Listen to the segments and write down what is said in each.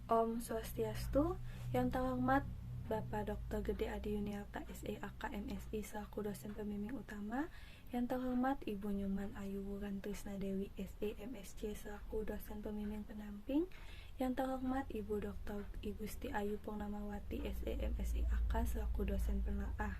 Om Swastiastu. Yang terhormat Bapak Dr. Gede Adi Yuniarta SEAK MSI selaku dosen pembimbing utama. Yang terhormat Ibu Nyuman Ayu Wulan Trisna Dewi SE MSc selaku dosen pembimbing pendamping. Yang terhormat Ibu Dr. Igusti Ayu Purnamawati SE MSI AK selaku dosen penelaah.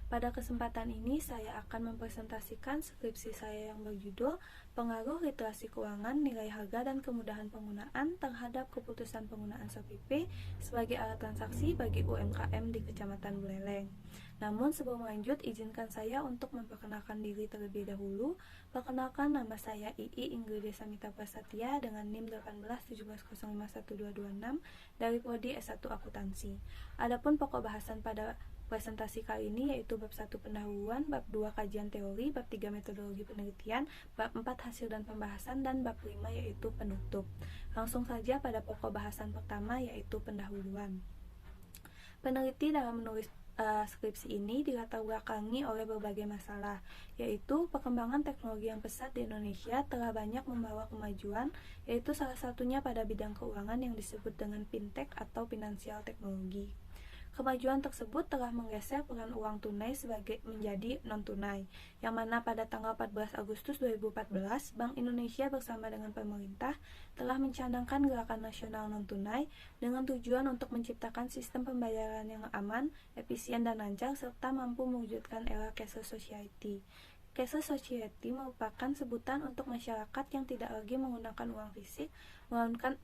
Pada kesempatan ini saya akan mempresentasikan skripsi saya yang berjudul Pengaruh Literasi Keuangan, Nilai Harga dan Kemudahan Penggunaan terhadap Keputusan Penggunaan SOPP sebagai alat transaksi bagi UMKM di Kecamatan Buleleng. Namun sebelum lanjut, izinkan saya untuk memperkenalkan diri terlebih dahulu. Perkenalkan, nama saya II Inggris Samita Prasetya dengan NIM 1817051226 dari Prodi S1 Akuntansi. Adapun pokok bahasan pada presentasi kali ini yaitu bab 1 pendahuluan, bab 2 kajian teori, bab 3 metodologi penelitian, bab 4 hasil dan pembahasan, dan bab 5 yaitu penutup. Langsung saja pada pokok bahasan pertama yaitu pendahuluan. Peneliti dalam menulis skripsi ini dilatar belakangi oleh berbagai masalah, yaitu perkembangan teknologi yang pesat di Indonesia telah banyak membawa kemajuan, yaitu salah satunya pada bidang keuangan yang disebut dengan fintech atau finansial teknologi. Kemajuan tersebut telah menggeser peran uang tunai menjadi non-tunai, yang mana pada tanggal 14 Agustus 2014, Bank Indonesia bersama dengan pemerintah telah mencadangkan gerakan nasional non-tunai dengan tujuan untuk menciptakan sistem pembayaran yang aman, efisien, dan lancar, serta mampu mewujudkan era cashless society. Cashless society merupakan sebutan untuk masyarakat yang tidak lagi menggunakan uang fisik,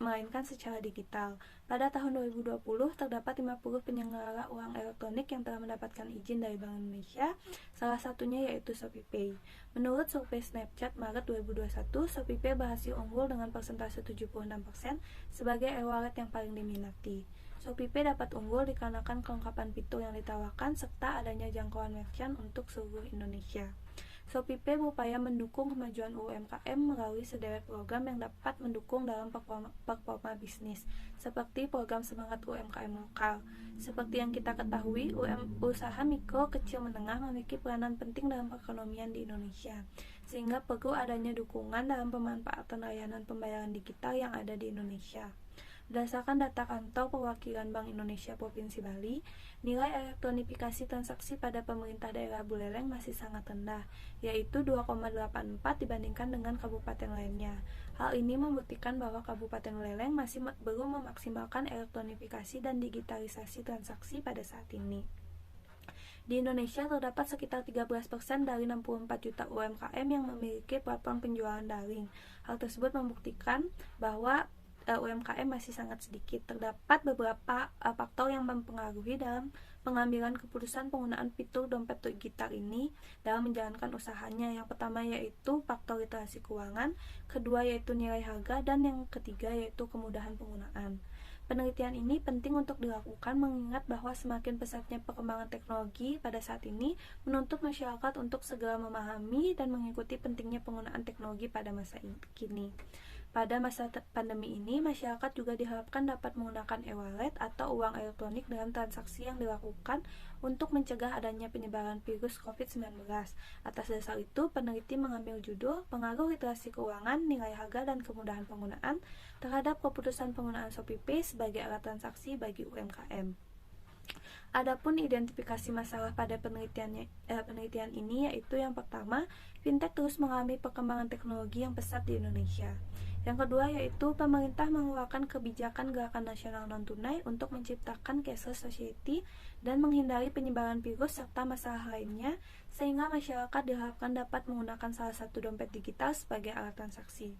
melainkan secara digital. Pada tahun 2020, terdapat 50 penyelenggara uang elektronik yang telah mendapatkan izin dari Bank Indonesia, salah satunya yaitu ShopeePay. Menurut survei Snapchat Maret 2021, ShopeePay berhasil unggul dengan persentase 76% sebagai e-wallet yang paling diminati. ShopeePay dapat unggul dikarenakan kelengkapan fitur yang ditawarkan serta adanya jangkauan merchant untuk seluruh Indonesia. ShopeePay berupaya mendukung kemajuan UMKM melalui sederet program yang dapat mendukung dalam performa bisnis, seperti program Semangat UMKM Lokal. Seperti yang kita ketahui, usaha mikro, kecil, menengah memiliki peranan penting dalam perekonomian di Indonesia, sehingga perlu adanya dukungan dalam pemanfaatan layanan pembayaran digital yang ada di Indonesia. Berdasarkan data kantor perwakilan Bank Indonesia Provinsi Bali, nilai elektronifikasi transaksi pada pemerintah daerah Buleleng masih sangat rendah, yaitu 2,84 dibandingkan dengan kabupaten lainnya. Hal ini membuktikan bahwa Kabupaten Buleleng masih belum memaksimalkan elektronifikasi dan digitalisasi transaksi pada saat ini. Di Indonesia terdapat sekitar 13% dari 64 juta UMKM yang memiliki platform penjualan daring. Hal tersebut membuktikan bahwa UMKM masih sangat sedikit. Terdapat beberapa faktor yang mempengaruhi dalam pengambilan keputusan penggunaan fitur dompet digital ini dalam menjalankan usahanya. Yang pertama yaitu faktor literasi keuangan, kedua yaitu nilai harga, dan yang ketiga yaitu kemudahan penggunaan. Penelitian ini penting untuk dilakukan mengingat bahwa semakin pesatnya perkembangan teknologi pada saat ini menuntut masyarakat untuk segera memahami dan mengikuti pentingnya penggunaan teknologi pada masa kini. Pada masa pandemi ini, masyarakat juga diharapkan dapat menggunakan e-wallet atau uang elektronik dalam transaksi yang dilakukan untuk mencegah adanya penyebaran virus COVID-19. Atas dasar itu, peneliti mengambil judul Pengaruh Literasi Keuangan, Nilai Harga, dan Kemudahan Penggunaan terhadap Keputusan Penggunaan ShopeePay sebagai alat transaksi bagi UMKM. Adapun identifikasi masalah pada penelitian ini yaitu yang pertama, fintech terus mengalami perkembangan teknologi yang pesat di Indonesia. Yang kedua yaitu pemerintah mengeluarkan kebijakan gerakan nasional non-tunai untuk menciptakan cashless society dan menghindari penyebaran virus serta masalah lainnya, sehingga masyarakat diharapkan dapat menggunakan salah satu dompet digital sebagai alat transaksi.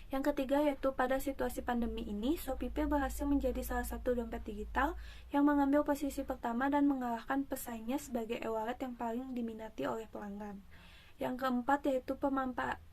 Yang ketiga yaitu pada situasi pandemi ini, ShopeePay berhasil menjadi salah satu dompet digital yang mengambil posisi pertama dan mengalahkan pesaingnya sebagai e-wallet yang paling diminati oleh pelanggan. Yang keempat yaitu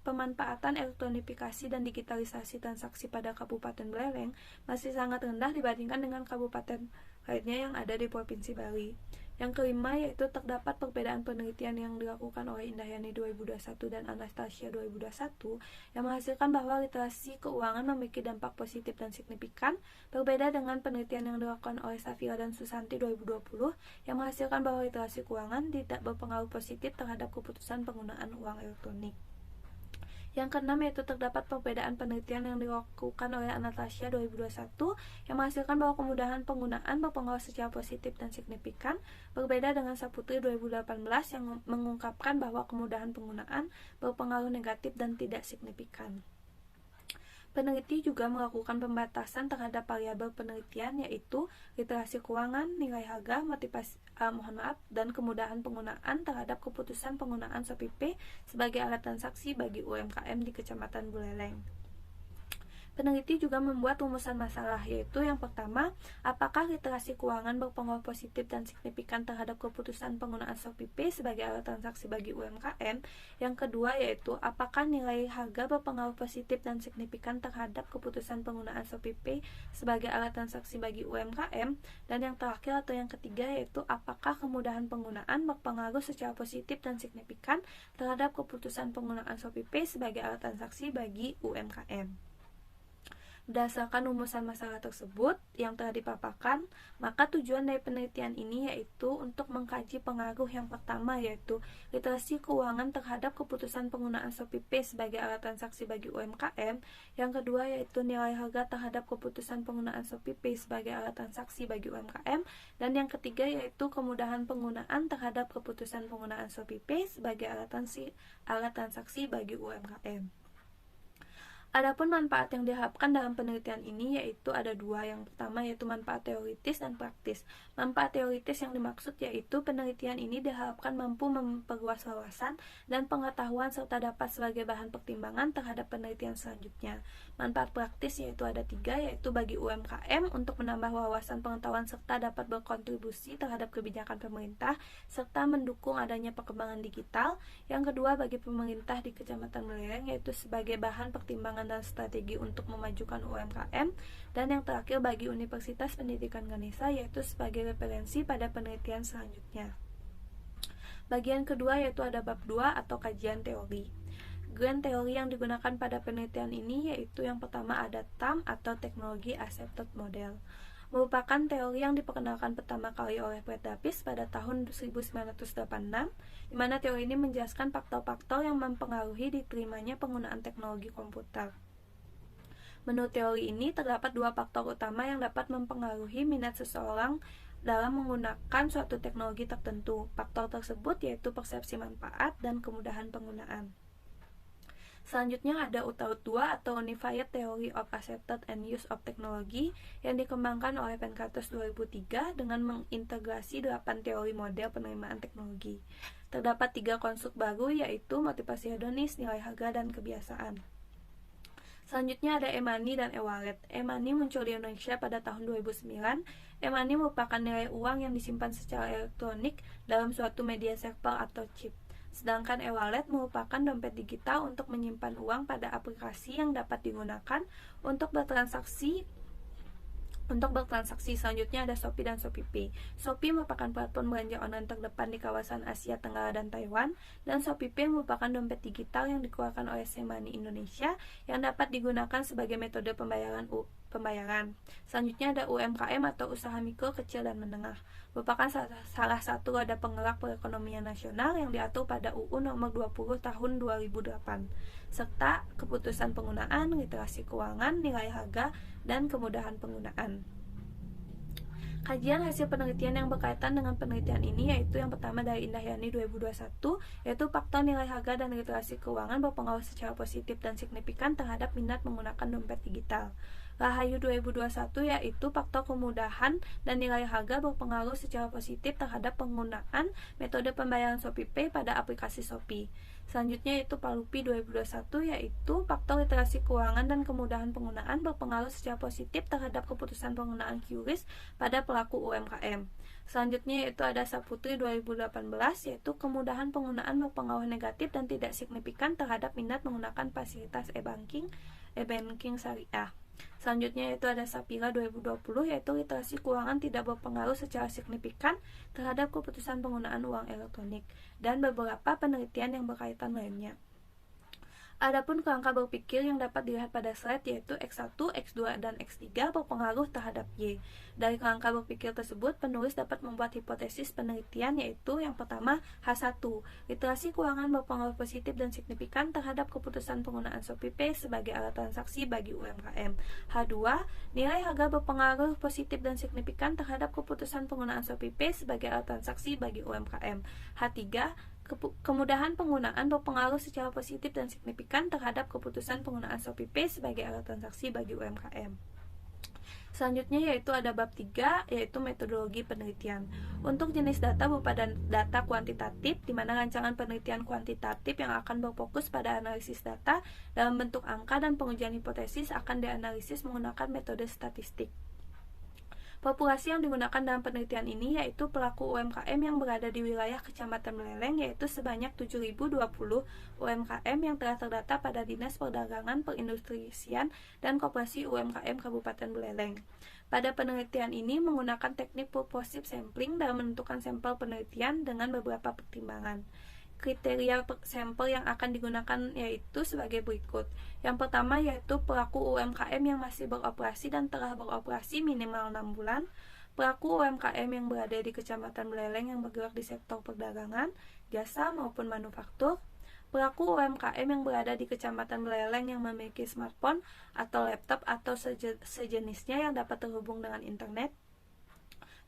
pemanfaatan elektronifikasi dan digitalisasi transaksi pada Kabupaten Buleleng masih sangat rendah dibandingkan dengan kabupaten lainnya yang ada di Provinsi Bali. Yang kelima yaitu terdapat perbedaan penelitian yang dilakukan oleh Indahyani 2021 dan Anastasia 2021 yang menghasilkan bahwa literasi keuangan memiliki dampak positif dan signifikan, berbeda dengan penelitian yang dilakukan oleh Safira dan Susanti 2020 yang menghasilkan bahwa literasi keuangan tidak berpengaruh positif terhadap keputusan penggunaan uang elektronik. Yang keenam yaitu terdapat perbedaan penelitian yang dilakukan oleh Anastasia 2021 yang menghasilkan bahwa kemudahan penggunaan berpengaruh secara positif dan signifikan, berbeda dengan Saputri 2018 yang mengungkapkan bahwa kemudahan penggunaan berpengaruh negatif dan tidak signifikan. Peneliti juga melakukan pembatasan terhadap variabel penelitian yaitu literasi keuangan, nilai harga, motivasi, dan kemudahan penggunaan terhadap keputusan penggunaan Shopee Pay sebagai alat transaksi bagi UMKM di Kecamatan Buleleng. Peneliti juga membuat rumusan masalah, yaitu yang pertama, apakah literasi keuangan berpengaruh positif dan signifikan terhadap keputusan penggunaan Shopee Pay sebagai alat transaksi bagi UMKM. Yang kedua yaitu, apakah nilai harga berpengaruh positif dan signifikan terhadap keputusan penggunaan Shopee Pay sebagai alat transaksi bagi UMKM. Dan yang terakhir atau yang ketiga yaitu, apakah kemudahan penggunaan berpengaruh secara positif dan signifikan terhadap keputusan penggunaan Shopee Pay sebagai alat transaksi bagi UMKM. Berdasarkan rumusan masalah tersebut yang telah dipaparkan, maka tujuan dari penelitian ini yaitu untuk mengkaji pengaruh yang pertama yaitu literasi keuangan terhadap keputusan penggunaan Shopee Pay sebagai alat transaksi bagi UMKM. Yang kedua yaitu nilai harga terhadap keputusan penggunaan Shopee Pay sebagai alat transaksi bagi UMKM. Dan yang ketiga yaitu kemudahan penggunaan terhadap keputusan penggunaan Shopee Pay sebagai alat transaksi bagi UMKM. Adapun manfaat yang diharapkan dalam penelitian ini yaitu ada dua. Yang pertama yaitu manfaat teoritis dan praktis. Manfaat teoritis yang dimaksud yaitu penelitian ini diharapkan mampu memperluas wawasan dan pengetahuan serta dapat sebagai bahan pertimbangan terhadap penelitian selanjutnya. Manfaat praktis yaitu ada tiga, yaitu bagi UMKM untuk menambah wawasan pengetahuan serta dapat berkontribusi terhadap kebijakan pemerintah serta mendukung adanya perkembangan digital. Yang kedua bagi pemerintah di Kecamatan Buleleng yaitu sebagai bahan pertimbangan dan strategi untuk memajukan UMKM. Dan yang terakhir bagi Universitas Pendidikan Ganesha yaitu sebagai referensi pada penelitian selanjutnya. Bagian kedua yaitu ada bab 2 atau kajian teori. Grand teori yang digunakan pada penelitian ini yaitu yang pertama ada TAM atau Teknologi Accepted Model, merupakan teori yang diperkenalkan pertama kali oleh Fred Davis pada tahun 1986, di mana teori ini menjelaskan faktor-faktor yang mempengaruhi diterimanya penggunaan teknologi komputer. Menurut teori ini, terdapat dua faktor utama yang dapat mempengaruhi minat seseorang dalam menggunakan suatu teknologi tertentu. Faktor tersebut yaitu persepsi manfaat dan kemudahan penggunaan. Selanjutnya ada UTAUT 2 atau Unified Theory of Accepted and Use of Technology yang dikembangkan oleh Venkatesh 2003 dengan mengintegrasi 8 teori model penerimaan teknologi. Terdapat 3 konstruk baru yaitu motivasi hedonis, nilai harga, dan kebiasaan. Selanjutnya ada e-money dan e-wallet. E-money muncul di Indonesia pada tahun 2009. E-money merupakan nilai uang yang disimpan secara elektronik dalam suatu media server atau chip. Sedangkan e-wallet merupakan dompet digital untuk menyimpan uang pada aplikasi yang dapat digunakan untuk bertransaksi. Selanjutnya ada Shopee dan Shopee Pay. Shopee merupakan platform belanja online terdepan di kawasan Asia Tenggara dan Taiwan, dan Shopee Pay merupakan dompet digital yang dikeluarkan oleh SeaMoney Indonesia yang dapat digunakan sebagai metode pembayaran. Selanjutnya ada UMKM atau usaha mikro, kecil, dan menengah, merupakan salah satu roda penggerak perekonomian nasional yang diatur pada UU Nomor 20 Tahun 2008, serta keputusan penggunaan, literasi keuangan, nilai harga, dan kemudahan penggunaan. Kajian hasil penelitian yang berkaitan dengan penelitian ini yaitu yang pertama dari Indahyani 2021, yaitu faktor nilai harga dan literasi keuangan berpengaruh secara positif dan signifikan terhadap minat menggunakan dompet digital. Rahayu 2021 yaitu faktor kemudahan dan nilai harga berpengaruh secara positif terhadap penggunaan metode pembayaran Shopee Pay pada aplikasi Shopee. Selanjutnya yaitu Palupi 2021 yaitu faktor literasi keuangan dan kemudahan penggunaan berpengaruh secara positif terhadap keputusan penggunaan QRIS pada pelaku UMKM. Selanjutnya yaitu ada Saputri 2018 yaitu kemudahan penggunaan berpengaruh negatif dan tidak signifikan terhadap minat menggunakan fasilitas e-banking syariah. Selanjutnya yaitu ada Sapira 2020 yaitu literasi keuangan tidak berpengaruh secara signifikan terhadap keputusan penggunaan uang elektronik, dan beberapa penelitian yang berkaitan lainnya. Adapun kerangka berpikir yang dapat dilihat pada slide yaitu X1, X2, dan X3 berpengaruh terhadap Y. Dari kerangka berpikir tersebut, penulis dapat membuat hipotesis penelitian yaitu yang pertama H1, literasi keuangan berpengaruh positif dan signifikan terhadap keputusan penggunaan SOPP sebagai alat transaksi bagi UMKM. H2, nilai harga berpengaruh positif dan signifikan terhadap keputusan penggunaan SOPP sebagai alat transaksi bagi UMKM. H3, kemudahan penggunaan berpengaruh secara positif dan signifikan terhadap keputusan penggunaan SOPP sebagai alat transaksi bagi UMKM. Selanjutnya yaitu ada bab 3, yaitu metodologi penelitian. Untuk jenis data berupa data kuantitatif, di mana rancangan penelitian kuantitatif yang akan berfokus pada analisis data dalam bentuk angka dan pengujian hipotesis akan dianalisis menggunakan metode statistik. Populasi yang digunakan dalam penelitian ini yaitu pelaku UMKM yang berada di wilayah Kecamatan Beleleng, yaitu sebanyak 7.020 UMKM yang telah terdata pada Dinas Perdagangan, Perindustrian, dan Koperasi UMKM Kabupaten Beleleng. Pada penelitian ini menggunakan teknik purposive sampling dalam menentukan sampel penelitian dengan beberapa pertimbangan. Kriteria sampel yang akan digunakan yaitu sebagai berikut. Yang pertama yaitu pelaku UMKM yang masih beroperasi dan telah beroperasi minimal 6 bulan, pelaku UMKM yang berada di Kecamatan Beleleng yang bergerak di sektor perdagangan, jasa maupun manufaktur, pelaku UMKM yang berada di Kecamatan Beleleng yang memiliki smartphone atau laptop atau sejenisnya yang dapat terhubung dengan internet,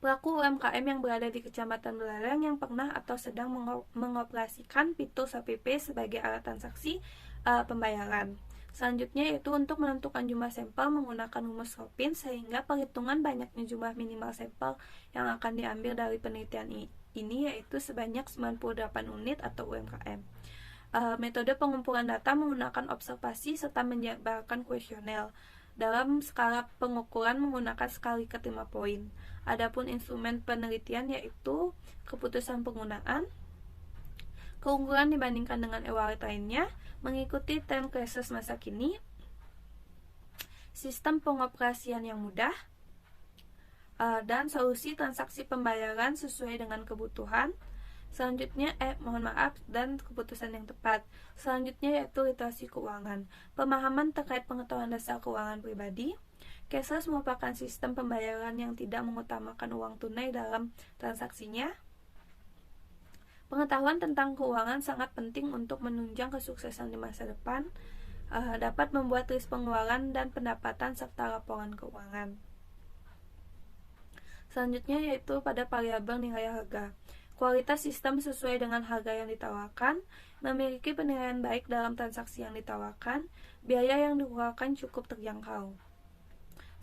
pelaku UMKM yang berada di Kecamatan Beleleng yang pernah atau sedang mengoperasikan fitur SOPP sebagai alat transaksi pembayaran. Selanjutnya yaitu untuk menentukan jumlah sampel menggunakan rumus Ropin sehingga perhitungan banyaknya jumlah minimal sampel yang akan diambil dari penelitian ini yaitu sebanyak 98 unit atau UMKM. Metode pengumpulan data menggunakan observasi serta menyebarkan kuesioner. Dalam skala pengukuran menggunakan skala ke 5 poin. Adapun instrumen penelitian yaitu keputusan penggunaan, keunggulan dibandingkan dengan e-wallet lainnya, mengikuti tren krisis masa kini, sistem pengoperasian yang mudah, dan solusi transaksi pembayaran sesuai dengan kebutuhan. Selanjutnya, dan keputusan yang tepat. Selanjutnya yaitu literasi keuangan. Pemahaman terkait pengetahuan dasar keuangan pribadi. Cashless merupakan sistem pembayaran yang tidak mengutamakan uang tunai dalam transaksinya. Pengetahuan tentang keuangan sangat penting untuk menunjang kesuksesan di masa depan. Dapat membuat list pengeluaran dan pendapatan serta laporan keuangan. Selanjutnya yaitu pada variabel nilai harga. Kualitas sistem sesuai dengan harga yang ditawarkan, memiliki penilaian baik dalam transaksi yang ditawarkan, biaya yang dikeluarkan cukup terjangkau.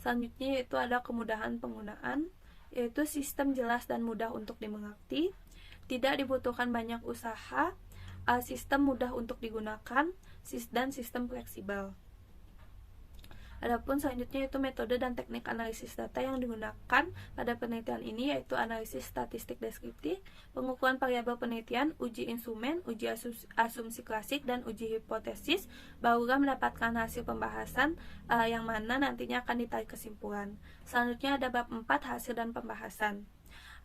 Selanjutnya yaitu ada kemudahan penggunaan, yaitu sistem jelas dan mudah untuk dimengerti, tidak dibutuhkan banyak usaha, sistem mudah untuk digunakan, dan sistem fleksibel. Adapun selanjutnya itu metode dan teknik analisis data yang digunakan pada penelitian ini yaitu analisis statistik deskriptif, pengukuran variabel penelitian, uji instrumen, uji asumsi klasik, dan uji hipotesis, barulah mendapatkan hasil pembahasan yang mana nantinya akan ditarik kesimpulan. Selanjutnya ada bab 4 hasil dan pembahasan.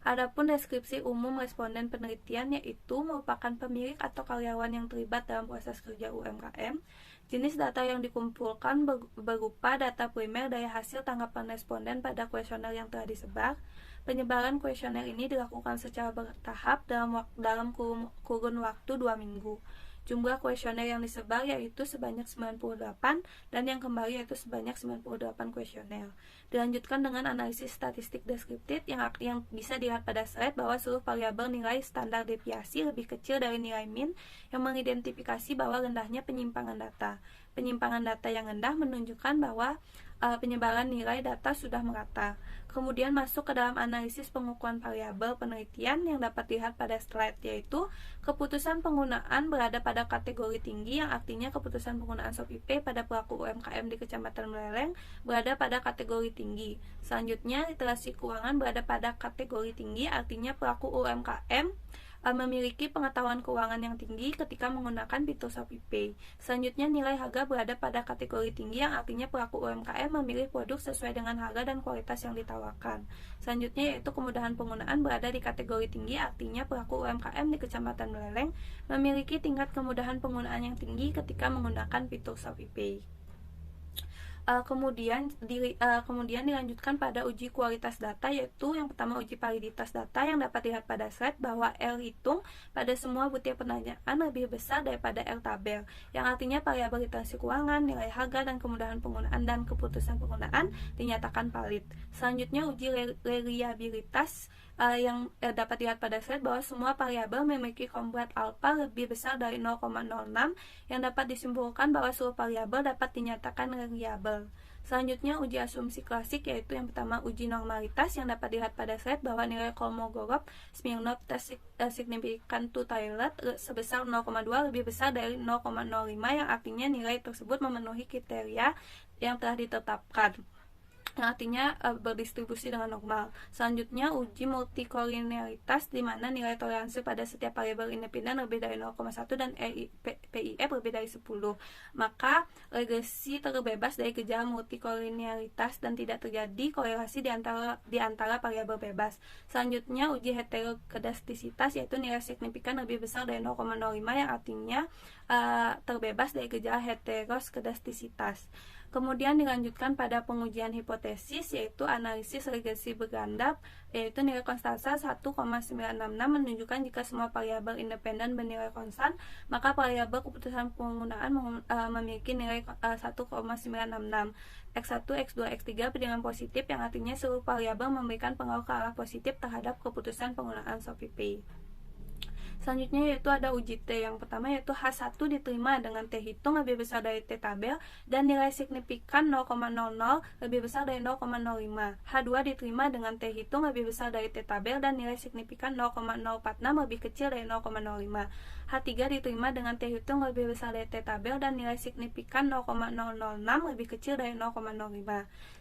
Adapun deskripsi umum responden penelitian yaitu merupakan pemilik atau karyawan yang terlibat dalam proses kerja UMKM. Jenis data yang dikumpulkan berupa data primer dari hasil tanggapan responden pada kuesioner yang telah disebar. Penyebaran kuesioner ini dilakukan secara bertahap dalam kurun waktu 2 minggu. Jumlah kuesioner yang disebar yaitu sebanyak 98 dan yang kembali yaitu sebanyak 98 kuesioner. Dilanjutkan dengan analisis statistik deskriptif yang bisa dilihat pada slide bahwa seluruh variabel nilai standar deviasi lebih kecil dari nilai min yang mengidentifikasi bahwa rendahnya penyimpangan data. Penyimpangan data yang rendah menunjukkan bahwa penyebaran nilai data sudah merata. Kemudian masuk ke dalam analisis pengukuran variabel penelitian yang dapat dilihat pada slide yaitu keputusan penggunaan berada pada kategori tinggi yang artinya keputusan penggunaan SOPP pada pelaku UMKM di Kecamatan Beleleng berada pada kategori tinggi. Selanjutnya literasi keuangan berada pada kategori tinggi artinya pelaku UMKM memiliki pengetahuan keuangan yang tinggi ketika menggunakan fitur ShopeePay. Selanjutnya, nilai harga berada pada kategori tinggi yang artinya pelaku UMKM memilih produk sesuai dengan harga dan kualitas yang ditawarkan. Selanjutnya yaitu kemudahan penggunaan berada di kategori tinggi, artinya pelaku UMKM di Kecamatan Beleleng memiliki tingkat kemudahan penggunaan yang tinggi ketika menggunakan fitur ShopeePay. Kemudian dilanjutkan pada uji kualitas data, yaitu yang pertama uji validitas data yang dapat dilihat pada slide bahwa L hitung pada semua butir pertanyaan lebih besar daripada L tabel, yang artinya variabel literasi keuangan, nilai harga, dan kemudahan penggunaan dan keputusan penggunaan dinyatakan valid. Selanjutnya uji reliabilitas yang dapat dilihat pada slide bahwa semua variabel memiliki komponent alfa lebih besar dari 0,06, yang dapat disimpulkan bahwa seluruh variabel dapat dinyatakan reliable. Selanjutnya uji asumsi klasik, yaitu yang pertama uji normalitas yang dapat dilihat pada slide bahwa nilai Kolmogorov Smirnov test signifikan to toilet sebesar 0,2 lebih besar dari 0,05, yang artinya nilai tersebut memenuhi kriteria yang telah ditetapkan, yang artinya berdistribusi dengan normal. Selanjutnya uji multikolinearitas di mana nilai toleransi pada setiap variabel independen lebih dari 0,1 dan PIF lebih dari 10. Maka regresi terbebas dari gejala multikolinearitas dan tidak terjadi korelasi di antara variabel bebas. Selanjutnya uji heterokedastisitas, yaitu nilai signifikan lebih besar dari 0,05, yang artinya terbebas dari gejala heteroskedastisitas. Kemudian dilanjutkan pada pengujian hipotesis, yaitu analisis regresi berganda, yaitu nilai konstanta 1,966 menunjukkan jika semua variabel independen bernilai konstan, maka variabel keputusan penggunaan memiliki nilai 1,966. X1, X2, X3 dengan positif, yang artinya seluruh variabel memberikan pengaruh ke arah positif terhadap keputusan penggunaan ShopeePay. Selanjutnya yaitu ada uji T. Yang pertama yaitu H1 diterima dengan T hitung lebih besar dari T tabel dan nilai signifikan 0,00 lebih besar dari 0,05. H2 diterima dengan T hitung lebih besar dari T tabel dan nilai signifikan 0,046 lebih kecil dari 0,05. H3 diterima dengan T hitung lebih besar dari T tabel dan nilai signifikan 0,006 lebih kecil dari 0,05.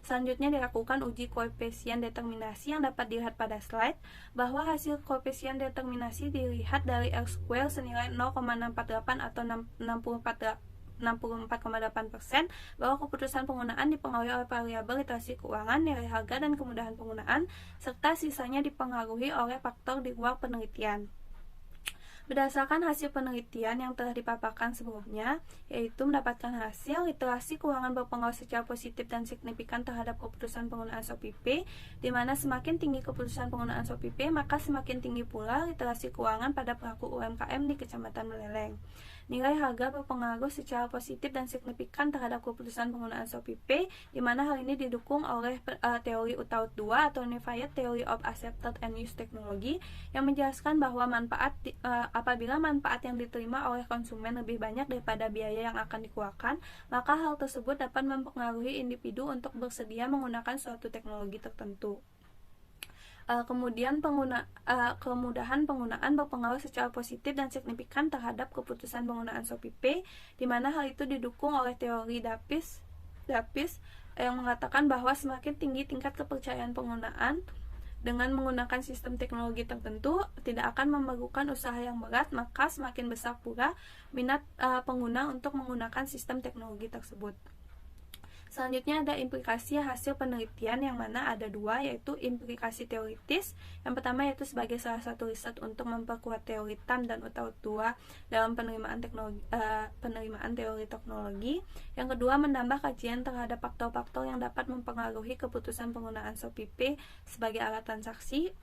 Selanjutnya dilakukan uji koefisien determinasi yang dapat dilihat pada slide bahwa hasil koefisien determinasi dilihat dari R-square senilai 0,648 atau 64,8%, bahwa keputusan penggunaan dipengaruhi oleh variabel literasi keuangan, nilai harga, dan kemudahan penggunaan, serta sisanya dipengaruhi oleh faktor di luar penelitian. Berdasarkan hasil penelitian yang telah dipaparkan sebelumnya, yaitu mendapatkan hasil literasi keuangan berpengaruh secara positif dan signifikan terhadap keputusan penggunaan ShopeePay, di mana semakin tinggi keputusan penggunaan ShopeePay, maka semakin tinggi pula literasi keuangan pada pelaku UMKM di Kecamatan Beleleng. Nilai harga berpengaruh secara positif dan signifikan terhadap keputusan penggunaan ShopeePay, di mana hal ini didukung oleh teori Utaut 2 atau Unified Theory of Accepted and Used Technology, yang menjelaskan bahwa apabila manfaat yang diterima oleh konsumen lebih banyak daripada biaya yang akan dikeluarkan, maka hal tersebut dapat mempengaruhi individu untuk bersedia menggunakan suatu teknologi tertentu. Kemudian kemudahan penggunaan berpengaruh secara positif dan signifikan terhadap keputusan penggunaan ShopeePay, di mana hal itu didukung oleh teori Dapis yang mengatakan bahwa semakin tinggi tingkat kepercayaan penggunaan dengan menggunakan sistem teknologi tertentu tidak akan memerlukan usaha yang berat, maka semakin besar pula minat pengguna untuk menggunakan sistem teknologi tersebut. Selanjutnya ada implikasi hasil penelitian, yang mana ada dua, yaitu implikasi teoritis. Yang pertama yaitu sebagai salah satu riset untuk memperkuat teori TAM dan Utaut 2 dalam penerimaan teori teknologi. Yang kedua, menambah kajian terhadap faktor-faktor yang dapat mempengaruhi keputusan penggunaan ShopeePay sebagai alat transaksi.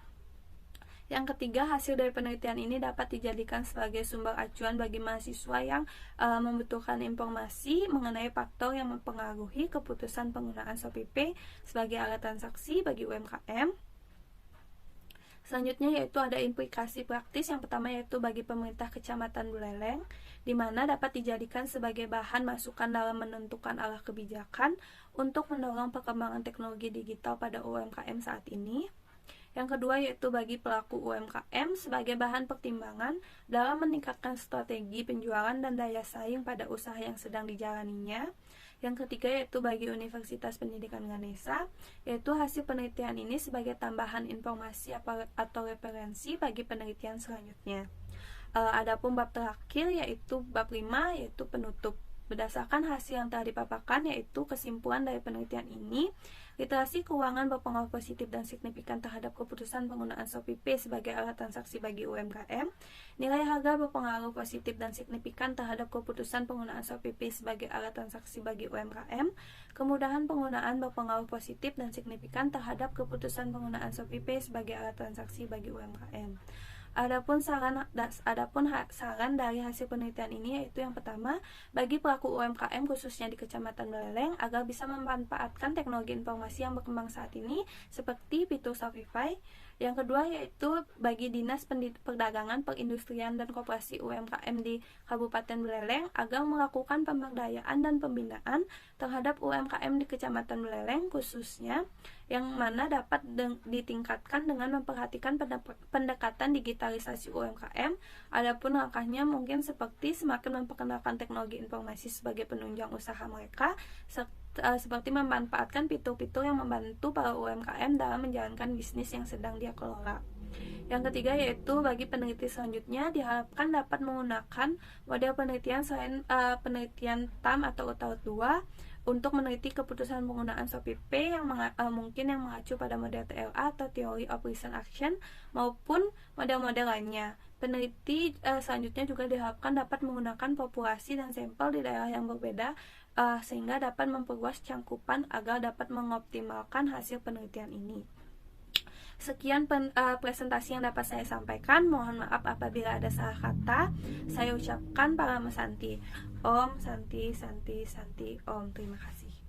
Yang ketiga, hasil dari penelitian ini dapat dijadikan sebagai sumber acuan bagi mahasiswa yang membutuhkan informasi mengenai faktor yang mempengaruhi keputusan penggunaan ShopeePay sebagai alat transaksi bagi UMKM. Selanjutnya yaitu ada implikasi praktis. Yang pertama yaitu bagi pemerintah Kecamatan Buleleng, di mana dapat dijadikan sebagai bahan masukan dalam menentukan arah kebijakan untuk mendorong perkembangan teknologi digital pada UMKM saat ini. Yang kedua yaitu bagi pelaku UMKM sebagai bahan pertimbangan dalam meningkatkan strategi penjualan dan daya saing pada usaha yang sedang dijalaninya. Yang ketiga yaitu bagi Universitas Pendidikan Ganesha, yaitu hasil penelitian ini sebagai tambahan informasi atau referensi bagi penelitian selanjutnya. Adapun bab terakhir yaitu bab 5 yaitu penutup. Berdasarkan hasil yang telah dipaparkan yaitu kesimpulan dari penelitian ini, literasi keuangan berpengaruh positif dan signifikan terhadap keputusan penggunaan SOP P sebagai alat transaksi bagi UMKM. Nilai harga berpengaruh positif dan signifikan terhadap keputusan penggunaan SOP P sebagai alat transaksi bagi UMKM. Kemudahan penggunaan berpengaruh positif dan signifikan terhadap keputusan penggunaan SOP P sebagai alat transaksi bagi UMKM. Adapun saran dari hasil penelitian ini yaitu yang pertama, bagi pelaku UMKM khususnya di Kecamatan Beleleng agar bisa memanfaatkan teknologi informasi yang berkembang saat ini seperti fitur Shopify. Yang kedua yaitu bagi Dinas Perdagangan, Perindustrian dan Koperasi UMKM di Kabupaten Beleleng agar melakukan pemberdayaan dan pembinaan terhadap UMKM di Kecamatan Beleleng khususnya, yang mana dapat ditingkatkan dengan memperhatikan pendekatan digitalisasi UMKM. Adapun langkahnya mungkin seperti semakin memperkenalkan teknologi informasi sebagai penunjang usaha mereka, seperti memanfaatkan fitur-fitur yang membantu para UMKM dalam menjalankan bisnis yang sedang dia kelola. Yang ketiga yaitu bagi peneliti selanjutnya diharapkan dapat menggunakan model penelitian selain penelitian TAM atau UTAUT 2 untuk meneliti keputusan penggunaan SOP-P yang mungkin yang mengacu pada model TLA atau Theory of Recent Action maupun model-model lainnya. Peneliti selanjutnya juga diharapkan dapat menggunakan populasi dan sampel di daerah yang berbeda sehingga dapat memperluas cangkupan agar dapat mengoptimalkan hasil penelitian ini. Sekian presentasi yang dapat saya sampaikan. Mohon maaf apabila ada salah kata. Saya ucapkan Parama Santi. Om Santi Santi Santi Om. Terima kasih.